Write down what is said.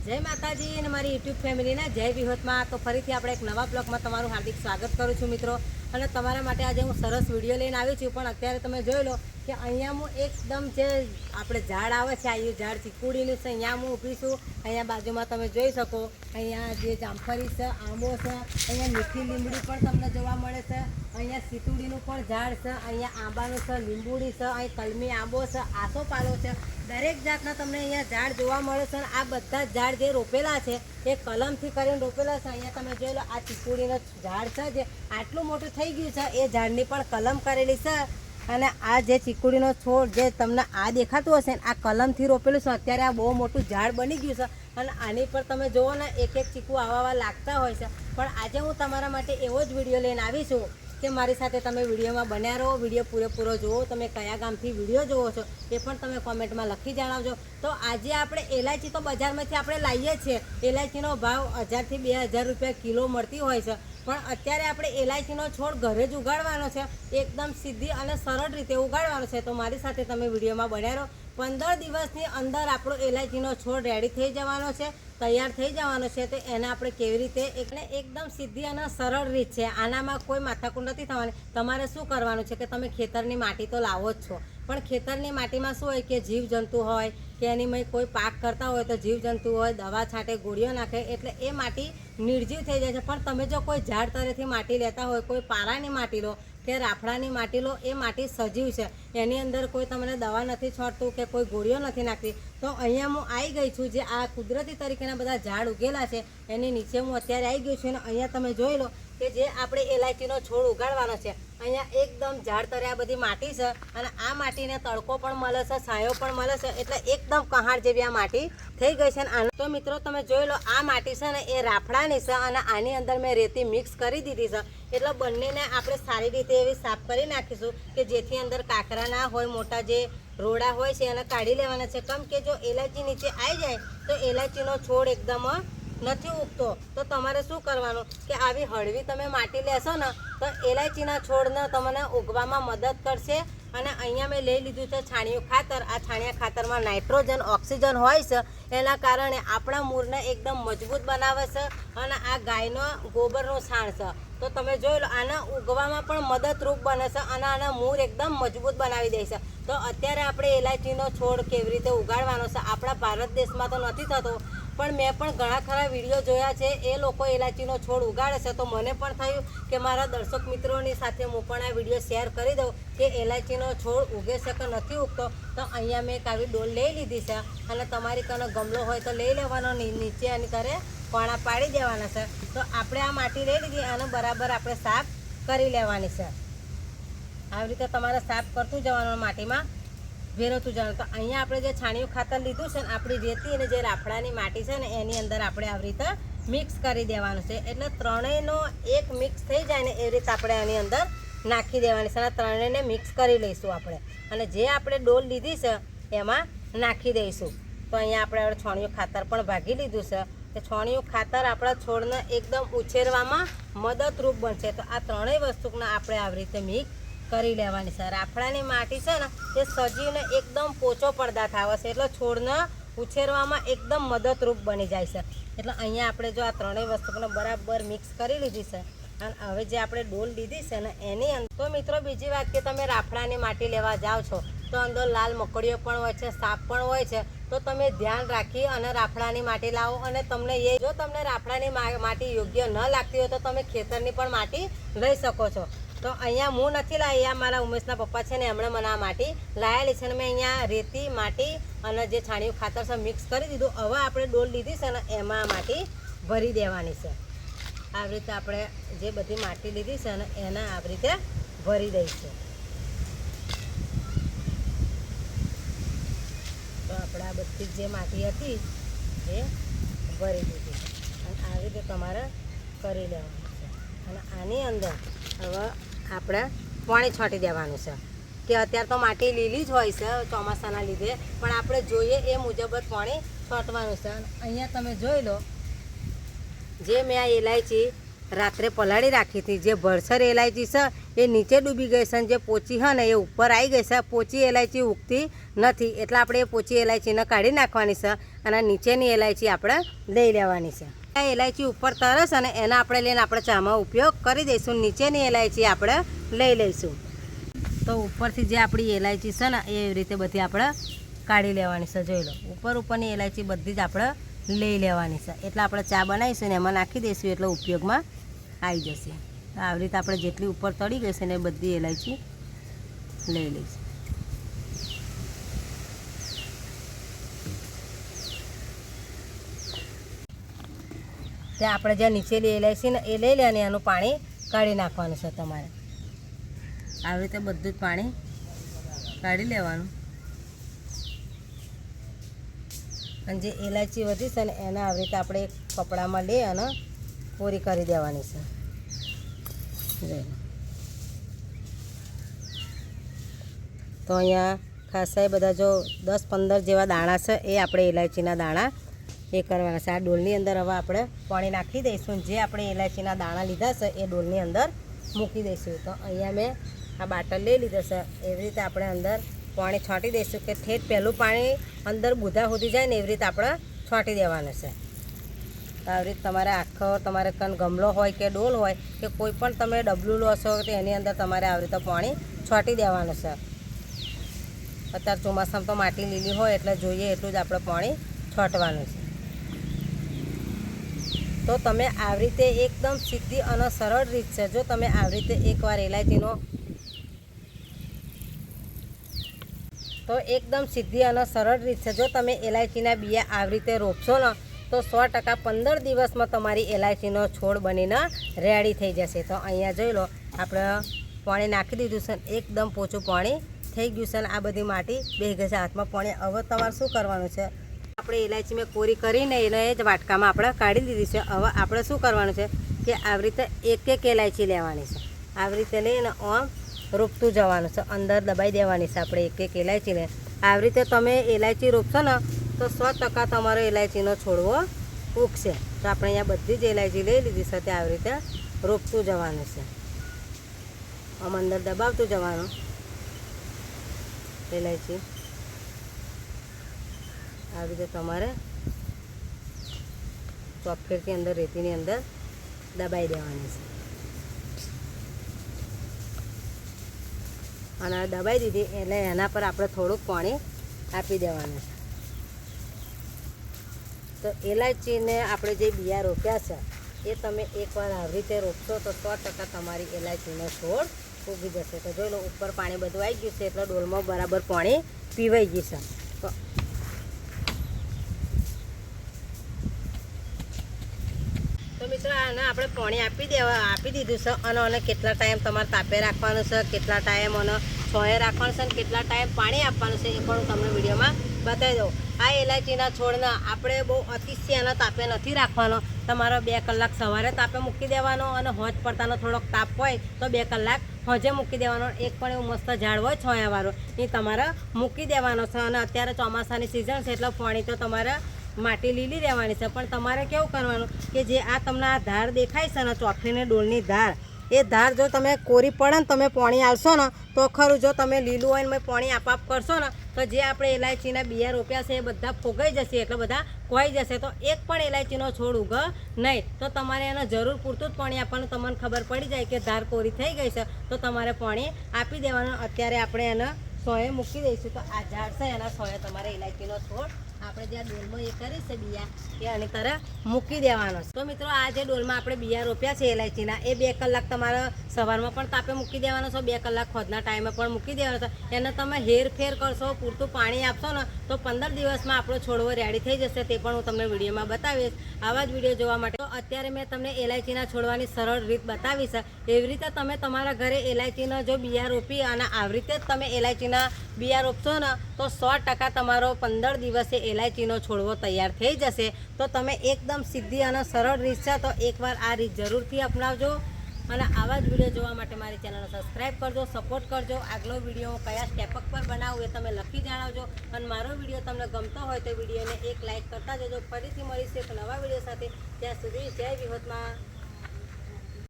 જય માતાજી અને મારી યુટ્યુબ ફેમિલીના જય વિહોતમાં તો ફરીથી આપણે એક નવા બ્લોગમાં તમારું હાર્દિક સ્વાગત કરું છું મિત્રો। અને તમારા માટે આજે હું સરસ વિડીયો લઈને આવી છું। પણ અત્યારે તમે જોઈ લો કે અહીંયા હું એકદમ જે આપણે ઝાડ આવે છે આ ઝાડ ચીકુડીનું છે, અહીંયા હું ઊભી છું। અહીંયા બાજુમાં તમે જોઈ શકો અહીંયા જે જામફળી છે, આંબો છે, અહીંયા મીઠી લીમડી પણ તમને જોવા મળે છે, અહીંયા સીતુડીનું પણ ઝાડ છે, અહીંયા આંબાનું છે, લીંબુડી છે, અહીં કલમી આંબો છે, આસોપાલો છે, દરેક જાતના તમને અહીંયા ઝાડ જોવા મળે છે। આ બધા ઝાડ જે રોપેલા છે એ કલમથી કરીને રોપેલા છે। અહીંયા તમે જોઈ લો આ ચીકુડીનું ઝાડ છે જે આટલું મોટું થઈ ગયું છે એ ઝાડની પણ કલમ કરેલી છે। અને આ જે ચીકુડીનો છોડ જે તમને આ દેખાતું હશે ને આ કલમથી રોપેલું છે। અત્યારે આ બહુ મોટું ઝાડ બની ગયું છે અને આની પર તમે જુઓ ને એક એક ચીકુ આવા લાગતા હોય છે। પણ આજે હું તમારા માટે એવો જ વિડીયો લઈને આવી છું કે મારી સાથે તમે વિડીયોમાં બન્યા રહો, વિડીયો પૂરેપૂરો જુઓ। તમે કયા ગામથી વિડીયો જુઓ છો એ પણ તમે કોમેન્ટમાં લખી જણાવજો। તો આજે આપણે એલાયચી તો બજારમાંથી આપણે લાવીએ છીએ, એલાયચીનો ભાવ 1000 થી 2000 રૂપિયા કિલો મળતી હોય છે। પણ અત્યારે આપણે એલાયચીનો છોડ ઘરે જ ઉગાડવાનો છે, એકદમ સીધી અને સરળ રીતે ઉગાડવાનો છે। તો મારી સાથે તમે વિડીયોમાં બન્યા રહો। 15 દિવસની અંદર આપણો એલાયચીનો છોડ રેડી થઈ જવાનો છે, તૈયાર થઈ જવાનો છે। તો એને આપણે કેવી રીતે એકદમ સીધી અને સરળ રીત છે, આનામાં કોઈ માથાકૂટ નથી થવાની। તમારે શું કરવાનું છે કે તમે ખેતરની માટી તો લાવો જ છો, પણ ખેતરની માટીમાં શું હોય કે જીવજંતુ હોય કે એની કોઈ પાક કરતા હોય તો જીવજંતુ હોય, દવા છાંટે, ગોળીઓ નાખે એટલે એ માટી નિર્જીવ થઈ જાય છે। પણ તમે જો કોઈ ઝાડ તરેથી માટી લેતા હોય, કોઈ પારાની માટી લો કે રાફડાની માટી લો, એ માટી સજીવ છે, એની અંદર કોઈ તમને દવા નથી છોડતું કે કોઈ ગોળીઓ નથી નાખતી। તો અહીંયા હું આવી ગઈ છું, જે આ કુદરતી તરીકેના બધા ઝાડ ઉગેલા છે એની નીચે હું અત્યારે આવી ગઈ છું। અને અહીંયા તમે જોઈ લો કે જે આપણે એલાયચીનો છોડ ઉગાડવાનો છે, અહીંયા એકદમ ઝાડ તરે આ બધી માટી છે અને આ માટીને તડકો પણ મળે છે, છાંયો પણ મળે છે, એટલે એકદમ કહાર જેવી આ માટી થઈ ગઈ છે। આનો તો મિત્રો તમે જોઈ લો આ માટી છે ને એ રાફડાની છે અને આની અંદર મેં રેતી મિક્સ કરી દીધી છે। એટલે બંનેને આપણે સારી રીતે એવી સાફ કરી નાખીશું કે જેથી અંદર કાંકરા ના હોય, મોટા જે રોડા હોય છે એને કાઢી લેવાના છે। કેમ કે જો એલાયચી નીચે આવી જાય તો એલાયચીનો છોડ એકદમ નથી ઉગતો। તો તમારે શું કરવાનું કે આવી હળવી તમે માટી લેશો ને તો એલાયચીના છોડને તમને ઉગવામાં મદદ કરશે। અને અહીંયા મેં લઈ લીધું છે છાણિયું ખાતર। આ છાણિયા ખાતરમાં નાઇટ્રોજન, ઓક્સિજન હોય છે, એના કારણે આપણા મૂળને એકદમ મજબૂત બનાવે છે અને આ ગાયનો ગોબરનું છાણ છે તો તમે જોઈ લો આના ઉગવામાં પણ મદદરૂપ બને છે અને આના મૂળ એકદમ મજબૂત બનાવી દે છે। તો અત્યારે આપણે એલાયચીનો છોડ કેવી રીતે ઉગાડવાનો છે, આપણા ભારત દેશમાં તો નથી થતો, પણ મેં પણ ઘણા ખરા વિડીયો જોયા છે, એ લોકો એલાયચીનો છોડ ઉગાડે છે। તો મને પણ થયું કે મારા દર્શક મિત્રોની સાથે હું પણ આ વિડીયો શેર કરી દઉં કે એલાયચીનો છોડ ઉગે છે કે નથી ઉગતો। તો અહીંયા મેં એક આવી ડોલ લઈ લીધી છે અને તમારી કને ગમલો હોય તો લઈ લેવાનો, નીચે એની કરે પાણા પાડી દેવાના છે। તો આપણે આ માટી લઈ લીધી, આને બરાબર આપણે સાફ કરી લેવાની છે। આવી રીતે તમારે સાફ કરતું જવાનું, માટીમાં ભેરવતું જવાનું। તો અહીંયા આપણે જે છાણિયું ખાતર લીધું છે ને આપણી રેતી અને જે રાફડાની માટી છે ને એની અંદર આપણે આવી રીતે મિક્સ કરી દેવાનું છે। એટલે ત્રણેયનો એક મિક્સ થઈ જાય ને એ રીતે આપણે આની અંદર નાખી દેવાની છે અને ત્રણેયને મિક્સ કરી લઈશું આપણે। અને જે આપણે ડોલ લીધી છે એમાં નાખી દઈશું। તો અહીંયા આપણે છાણિયું ખાતર પણ ભાગી લીધું છે કે છાણિયું ખાતર આપણા છોડને એકદમ ઉછેરવામાં મદદરૂપ બનશે। તો આ ત્રણેય વસ્તુને આપણે આવી રીતે મિક્સ કરી લેવાની છે। રાફડાની માટી છે ને એ સજીવને એકદમ પોચો પદાર્થ આવે છે એટલે છોડને ઉછેરવામાં એકદમ મદદરૂપ બની જાય છે। એટલે અહીંયા આપણે જો આ ત્રણેય વસ્તુને બરાબર મિક્સ કરી લીધી છે અને હવે જે આપણે ડોલ લીધી છે ને એની અંદર તો મિત્રો બીજી વાત કે તમે રાફડાની માટી લેવા જાઓ છો તો અંદર લાલ મકડીઓ પણ હોય છે, સાપ પણ હોય છે। તો તમે ધ્યાન રાખી અને રાફડાની માટી લાવો અને તમને જો તમને રાફડાની માટી યોગ્ય ન લાગતી હોય તો તમે ખેતરની પણ માટી લઈ શકો છો। તો અહીંયા હું નથી લાવી, આ મારા ઉમેશના પપ્પા છે ને એમણે મને આ માટી લાવેલી છે અને મેં અહીંયા રેતી, માટી અને જે છાણિયું ખાતર છે મિક્સ કરી દીધું। હવે આપણે ડોલ લીધી છે ને એમાં આ માટી ભરી દેવાની છે। આવી રીતે આપણે જે બધી માટી લીધી છે ને એને આવી રીતે ભરી દઈશું। તો આપણે આ બધી જે માટી હતી એ ભરી દીધી અને આવી રીતે તમારે કરી લેવાનું છે। અને આની અંદર હવે આપણે પાણી છાંટી દેવાનું છે કે અત્યારે તો માટી લીલી જ હોય છે ચોમાસાના લીધે, પણ આપણે જોઈએ એ મુજબ જ પાણી છાંટવાનું છે। અહીંયા તમે જોઈ લો જે મેં આ એલાયચી રાત્રે પલાળી રાખી હતી. જે ભરસર એલાયચી છે એ નીચે ડૂબી ગઈ છે અને જે પોચી છે ને એ ઉપર આવી ગઈ છે. પોચી એલાયચી ઉગતી નથી એટલે આપણે એ પોચી એલાયચીને કાઢી નાખવાની છે અને નીચેની એલાયચી આપણે લઈ લેવાની છે. આ એલાયચી ઉપર તરસ અને એના આપણે લઈને આપણે ચામાં ઉપયોગ કરી દઈશું. નીચેની એલાયચી આપણે લઈ લઈશું. તો ઉપરથી જે આપણી એલાયચી છે ને એવી રીતે બધી આપણે કાઢી લેવાની છે. જોઈ લો, ઉપરની એલાયચી બધી જ આપણે લઈ લેવાની છે. એટલે આપણે ચા બનાવીશું ને એમાં નાખી દઈશું એટલે ઉપયોગમાં આવી જશે. આવી રીતે આપણે જેટલી ઉપર તળી ગઈ છે ને એ બધી એલાયચી લઈ લઈશું. ત્યાં આપણે જ્યાં નીચેલી એલાયચી ને એ લઈ લે અને એનું પાણી કાઢી નાખવાનું છે. તમારે આવી રીતે બધું જ પાણી કાઢી લેવાનું અને જે એલાયચી વધી છે ને એને આવી રીતે આપણે એક કપડામાં લઈ અને કોરી કરી દેવાની છે. તો અહીંયા ખાસા એ બધા જો 10-15 જેવા દાણા છે એ આપણે એલાયચીના દાણા એ કરવાના છે. આ ડોલની અંદર હવે આપણે પાણી નાખી દઈશું. જે આપણે એલાયચીના દાણા લીધા છે એ ડોલની અંદર મૂકી દઈશું. તો અહીંયા મેં આ બાટલ લઈ લીધો છે. એવી રીતે આપણે અંદર પાણી છાંટી દઈશું કે ઠેઠ પહેલું પાણી અંદર બુધા સુધી જાય ને એવી રીતે આપણે છાંટી દેવાનું છે. આવી રીતે તમારે આખો તમારે કન ગમલો હોય કે ડોલ હોય કે કોઈ પણ તમે ડબલું લો છો તો એની અંદર તમારે આવી રીતે પાણી છાંટી દેવાનું છે. અત્યારે ચોમાસામાં તો માટી લીલી હોય એટલે જોઈએ એટલું જ આપણે પાણી છાંટવાનું છે. તો તમે આવી રીતે એકદમ સીધી અને સરળ રીત છે. જો તમે આવી રીતે એકવાર એલાયચીનો તો એકદમ સીધી અને સરળ રીત છે. જો તમે એલાયચીના બિયા આવી રીતે રોપશો ને તો 100% 15 દિવસમાં તમારી એલાયચીનો છોડ બનીને રેડી થઈ જશે. તો અહીંયા જોઈ લો આપણે પાણી નાખી દીધું છે. એકદમ પોચું પાણી થઈ ગયું છે અને આ બધી માટી બેસી ગઈ છે હાથમાં પાણી. હવે તમારે શું કરવાનું છે? આપણે એલાયચી મેં કોરી કરીને એને જ વાટકામાં આપણે કાઢી દીધી છે. હવે આપણે શું કરવાનું છે કે આવી રીતે એક એલાયચી લેવાની છે. આવી રીતે લઈને આમ રોપતું જવાનું છે. અંદર દબાઈ દેવાની છે આપણે એક એલાયચીને. આવી રીતે તમે એલાયચી રોપશો ને તો 100% તમારો એલાયચીનો છોડવો ઉગશે. તો આપણે અહીંયા બધી જ એલાયચી લઈ લીધી છે તે આવી રીતે રોપતું જવાનું છે. આમ અંદર દબાવતું જવાનું એલાયચી. આવી રીતે તમારે ચોફેરથી અંદર રેતીની અંદર દબાઈ દેવાની છે. અને દબાઈ દીધી એટલે એના પર આપણે થોડુંક પાણી આપી દેવાનું છે. તો એલાયચીને આપણે જે બિયા રોપ્યા છે એ તમે એકવાર આવી રીતે રોપશો તો 100% તમારી એલાયચીનો છોડ ઉગી જશે. તો જોઈ લો, ઉપર પાણી બધું આવી ગયું છે એટલે ડોલમાં બરાબર પાણી પીવાઈ ગયું છે. તો મિત્રો આને આપણે પાણી આપી દીધું છે અને કેટલા ટાઈમ તમારે તાપે રાખવાનું છે, કેટલા ટાઈમ અને છોએ રાખવાનું છે અને કેટલા ટાઈમ પાણી આપવાનું છે એ પણ હું તમને વિડીયોમાં બતાવી દઉં. આ એલાયચીના છોડના આપણે બહુ અતિશય આના તાપે નથી રાખવાનો. તમારો 2 કલાક સવારે તાપે મૂકી દેવાનો અને હોજ પડતાનો થોડોક તાપ હોય તો 2 કલાક હોજે મૂકી દેવાનો. એક પણ એવું મસ્ત ઝાડ હોય છોયાવાળો એ તમારે મૂકી દેવાનો છે. અને અત્યારે ચોમાસાની સિઝન છે એટલે પાણી તો તમારે માટી લીલી રહેવાની છે. પણ તમારે કેવું કરવાનું કે જે આ તમને આ ધાર દેખાય છે ને ચોફીને ડોલની ધાર, એ ધાર જો તમે કોરી પડે ને તમે પાણી આલશો ને તો ખરું. જો તમે લીલું હોય ને પાણી આપાપ કરશો ને તો જે આપણે એલાયચીના બિયા રોપ્યા છે એ બધા ફોગાઈ જશે એટલે બધા ખોવાઈ જશે. તો એક પણ એલાયચીનો છોડ ઉગે નહીં. તો તમારે એને જરૂર પૂરતું જ પાણી આપવાનું. તમને ખબર પડી જાય કે ધાર કોરી થઈ ગઈ છે તો તમારે પાણી આપી દેવાનું. અત્યારે આપણે એને સોએ મૂકી દઈશું. તો આ ઝાડ છે એના સોએ તમારે એલાયચીનો છોડ આપણે જ્યાં ડોલમાં એ કરી છે બિયા એ આની તરફ મૂકી દેવાનો છે. તો મિત્રો આ જે ડોલમાં આપણે બિયા રોપ્યા છે એલાયચીના એ 2 કલાક તમારે સવારમાં પણ તાપે મૂકી દેવાનો છે, 2 કલાક ખોદના ટાઈમે પણ મૂકી દેવાનો છે. એને તમે હેરફેર કરશો, પૂરતું પાણી આપશો ને તો 15 દિવસમાં આપણો છોડવો રેડી થઈ જશે. તે પણ હું તમને વિડીયોમાં બતાવીશ. આવા જ વિડીયો જોવા માટે તો અત્યારે મેં તમને એલાયચીના છોડવાની સરળ રીત બતાવી છે. એવી રીતે તમે તમારા ઘરે એલાયચીના જો બિયા રોપી અને આવી રીતે જ તમે એલાયચીના બિયા રોપશો ને તો 100% તમારો 15 દિવસે એલાયચીનો છોડવો તૈયાર થઈ જશે. તો તમે એકદમ સીધી અને સરળ રીત છે. તો એકવાર આ રીત જરૂરથી અપનાવજો અને આવા જ વિડીયો જોવા માટે મારી ચેનલને સબસ્ક્રાઈબ કરજો, સપોર્ટ કરજો. આગલો વિડીયો કયા સ્ટેપ પર બનાવવું એ તમે લખી જણાવજો. અને મારો વિડીયો તમને ગમતો હોય તો વિડીયોને એક લાઇક કરતા જજો. ફરીથી મળીશું એક નવા વિડીયો સાથે. ત્યાં સુધી જય વિહોતમાં.